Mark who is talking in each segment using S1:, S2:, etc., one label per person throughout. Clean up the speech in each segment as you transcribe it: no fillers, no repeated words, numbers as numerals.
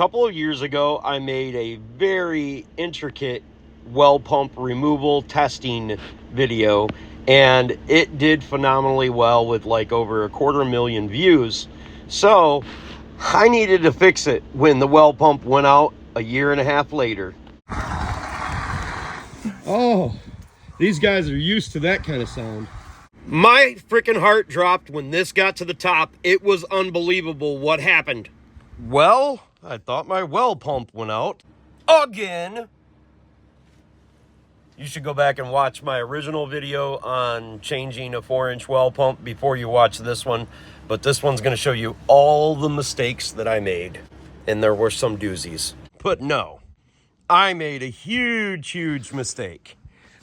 S1: couple of years ago, I made a very intricate well pump removal testing video, and it did phenomenally well with like over 250,000 views. So I needed to fix it when the well pump went out a year and a half later. Oh, these guys are used to that kind of sound. My freaking heart dropped when this got to the top. It was unbelievable what happened. Well, I thought my well pump went out again. You should go back and watch my original video on changing a 4-inch well pump before you watch this one. But this one's going to show you all the mistakes that I made. And there were some doozies. But no, I made a huge mistake.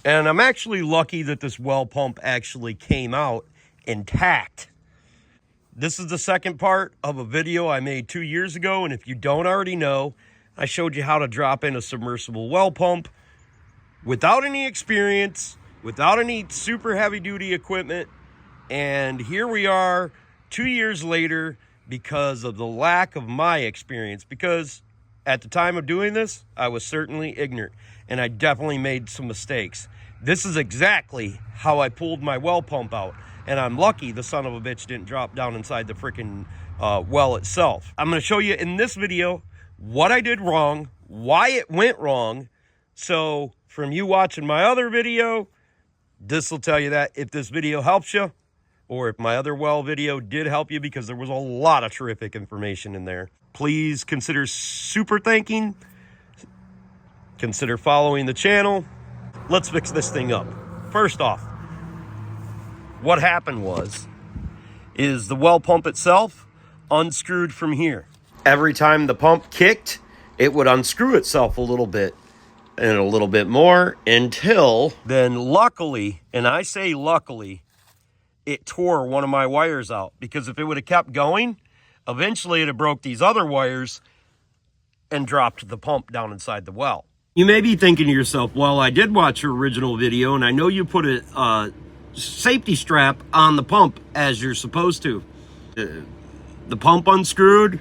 S1: And I'm actually lucky that this well pump actually came out intact. This is the second part of a video I made 2 years ago, and if you don't already know, I showed you how to drop in a submersible well pump without any experience, without any super heavy-duty equipment, and here we are 2 years later because of the lack of my experience, because at the time of doing this, I was certainly ignorant, and I definitely made some mistakes. This is exactly how I pulled my well pump out. And I'm lucky the son of a bitch didn't drop down inside the freaking well itself. I'm going to show you in this video what I did wrong, why it went wrong. So from you watching my other video, this will tell you that if this video helps you, or if my other well video did help you, because there was a lot of terrific information in there. Please consider super thanking. Consider following the channel. Let's fix this thing up. First off, what happened is the well pump itself unscrewed from here. Every time the pump kicked, it would unscrew itself a little bit and a little bit more until then luckily, and I say luckily, it tore one of my wires out, because if it would have kept going, eventually it would have broke these other wires and dropped the pump down inside the well. You may be thinking to yourself, well, I did watch your original video and I know you put a safety strap on the pump as you're supposed to. The pump unscrewed.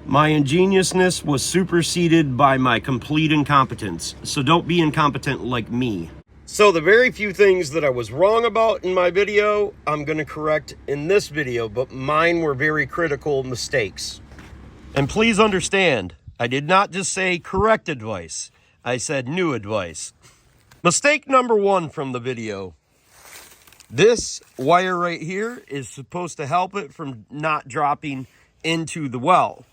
S1: My ingeniousness was superseded by my complete incompetence. So don't be incompetent like me. So the very few things that I was wrong about in my video, I'm going to correct in this video, but mine were very critical mistakes. And please understand, I did not just say correct advice. I said new advice. Mistake number one from the video. This wire right here is supposed to help it from not dropping into the well.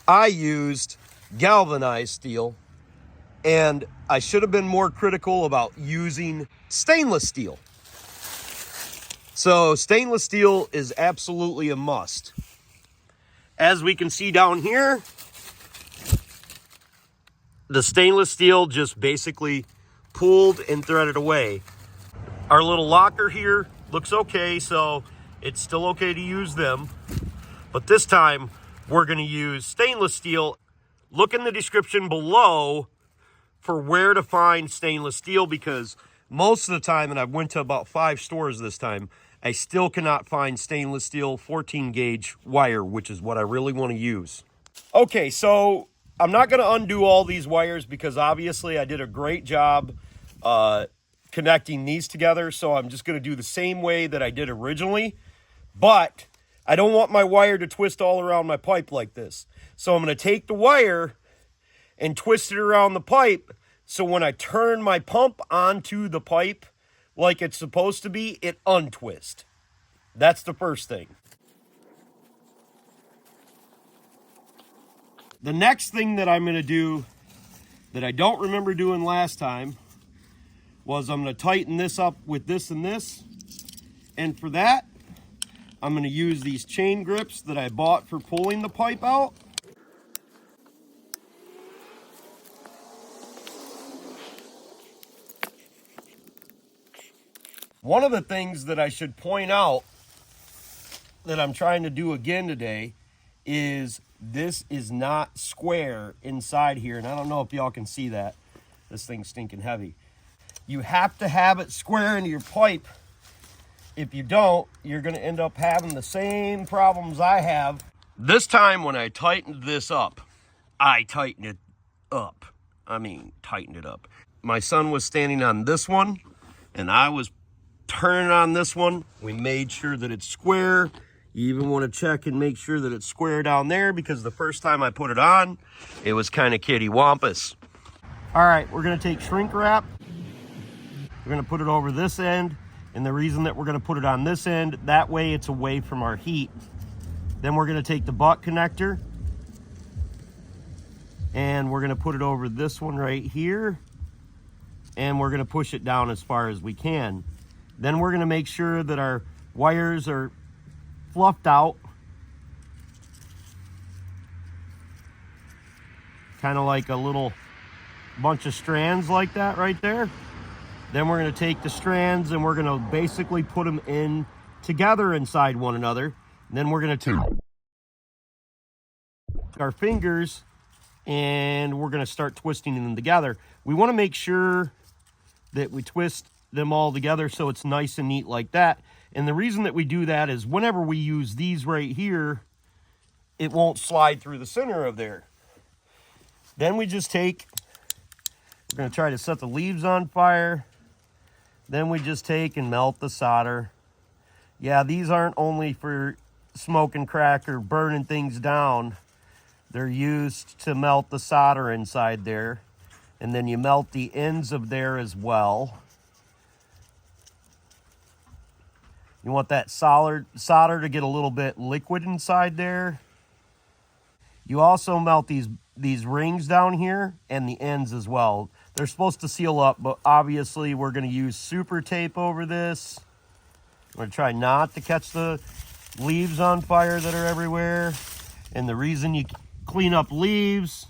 S1: I used galvanized steel, and I should have been more critical about using stainless steel. So stainless steel is absolutely a must. As we can see down here, the stainless steel just basically pulled and threaded away. Our little locker here looks okay, so it's still okay to use them. But this time, we're going to use stainless steel. Look in the description below for where to find stainless steel, because most of the time, and I went to about 5 stores this time, I still cannot find stainless steel 14 gauge wire, which is what I really want to use. Okay, so I'm not going to undo all these wires because obviously I did a great job connecting these together. So I'm just going to do the same way that I did originally, but I don't want my wire to twist all around my pipe like this. So I'm going to take the wire and twist it around the pipe. So when I turn my pump onto the pipe like it's supposed to be, it untwists. That's the first thing. The next thing that I'm going to do that I don't remember doing last time was I'm going to tighten this up with this and this. And for that, I'm going to use these chain grips that I bought for pulling the pipe out. One of the things that I should point out that I'm trying to do again today is this is not square inside here. And I don't know if y'all can see that. This thing's stinking heavy. You have to have it square into your pipe. If you don't, you're going to end up having the same problems I have This time when I tightened this up, I tightened it up. I mean, tightened it up. My son was standing on this one, and I was turning on this one. We made sure that it's square. You even want to check and make sure that it's square down there, because the first time I put it on, it was kind of kitty-wampus. All right, we're going to take shrink wrap. We're going to put it over this end, and the reason that we're going to put it on this end, that way it's away from our heat. Then we're going to take the butt connector, and we're going to put it over this one right here, and we're going to push it down as far as we can. Then we're going to make sure that our wires are fluffed out, kind of like a little bunch of strands like that right there. Then we're going to take the strands and we're going to basically put them in together inside one another. And then we're going to take our fingers and we're going to start twisting them together. We want to make sure that we twist them all together so it's nice and neat like that. And the reason that we do that is whenever we use these right here, it won't slide through the center of there. Then we just take, we're going to try to set the leaves on fire. Then we just take and melt the solder. Yeah, these aren't only for smoking crack or burning things down. They're used to melt the solder inside there. And then you melt the ends of there as well. You want that solder to get a little bit liquid inside there. You also melt these rings down here and the ends as well. They're supposed to seal up, but obviously we're going to use super tape over this. I'm going to try not to catch the leaves on fire that are everywhere. And the reason you clean up leaves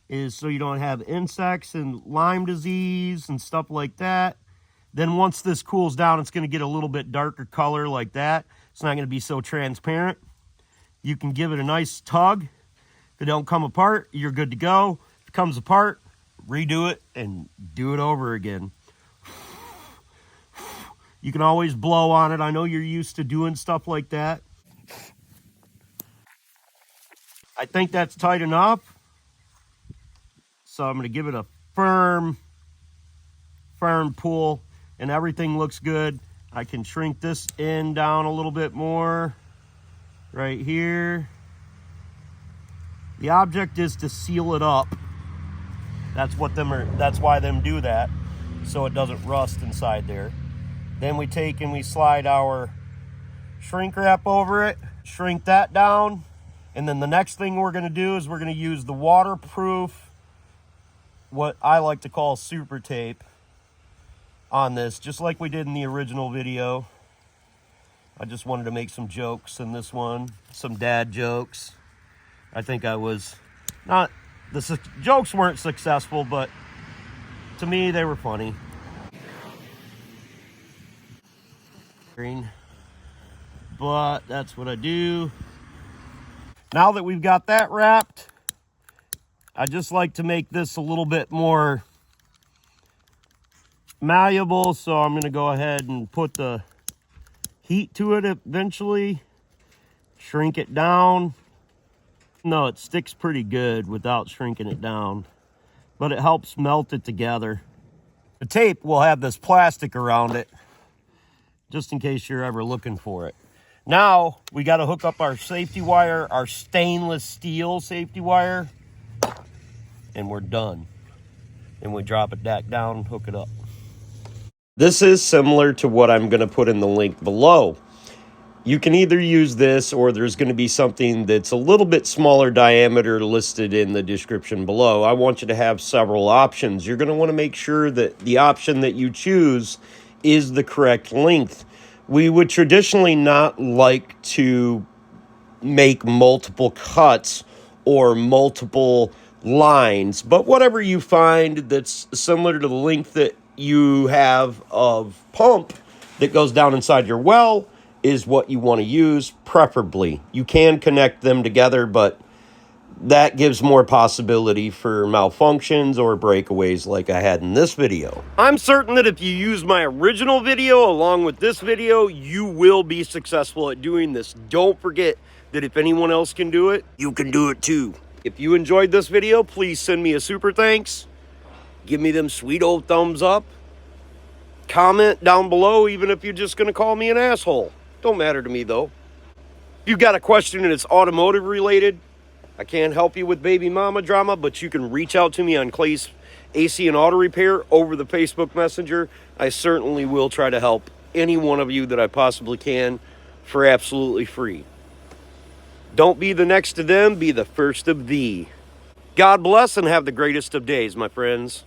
S1: is so you don't have insects and Lyme disease and stuff like that. Then once this cools down, it's going to get a little bit darker color like that. It's not going to be so transparent. You can give it a nice tug. If it don't come apart, you're good to go. If it comes apart, redo it and do it over again. You can always blow on it. I know you're used to doing stuff like that. I think that's tight enough. So I'm going to give it a firm pull, and everything looks good. I can shrink this end down a little bit more right here. The object is to seal it up. That's why them do that, so it doesn't rust inside there. Then we take and we slide our shrink wrap over it, shrink that down, and then the next thing we're going to do is we're going to use the waterproof, what I like to call super tape, on this, just like we did in the original video. I just wanted to make some jokes in this one, some dad jokes. I think I was not, the jokes weren't successful, but to me they were funny. But that's what I do. Now that we've got that wrapped, I just like to make this a little bit more malleable, so I'm going to go ahead and put the heat to it eventually, shrink it down. No, it sticks pretty good without shrinking it down, but it helps melt it together. The tape will have this plastic around it, just in case you're ever looking for it. Now, we got to hook up our safety wire, our stainless steel safety wire, and we're done. And we drop it back down, hook it up. This is similar to what I'm going to put in the link below. You can either use this, or there's going to be something that's a little bit smaller diameter listed in the description below. I want you to have several options. You're going to want to make sure that the option that you choose is the correct length. We would traditionally not like to make multiple cuts or multiple lines, but whatever you find that's similar to the length that you have of pump that goes down inside your well is what you want to use, preferably. You can connect them together, but that gives more possibility for malfunctions or breakaways like I had in this video. I'm certain that if you use my original video along with this video, you will be successful at doing this. Don't forget that if anyone else can do it, you can do it too. If you enjoyed this video, please send me a super thanks. Give me them sweet old thumbs up. Comment down below, even if you're just going to call me an asshole. Don't matter to me, though. If you've got a question and it's automotive related, I can't help you with baby mama drama, but you can reach out to me on Clay's AC and Auto Repair over the Facebook Messenger. I certainly will try to help any one of you that I possibly can for absolutely free. Don't be the next to them, be the first of thee. God bless and have the greatest of days, my friends.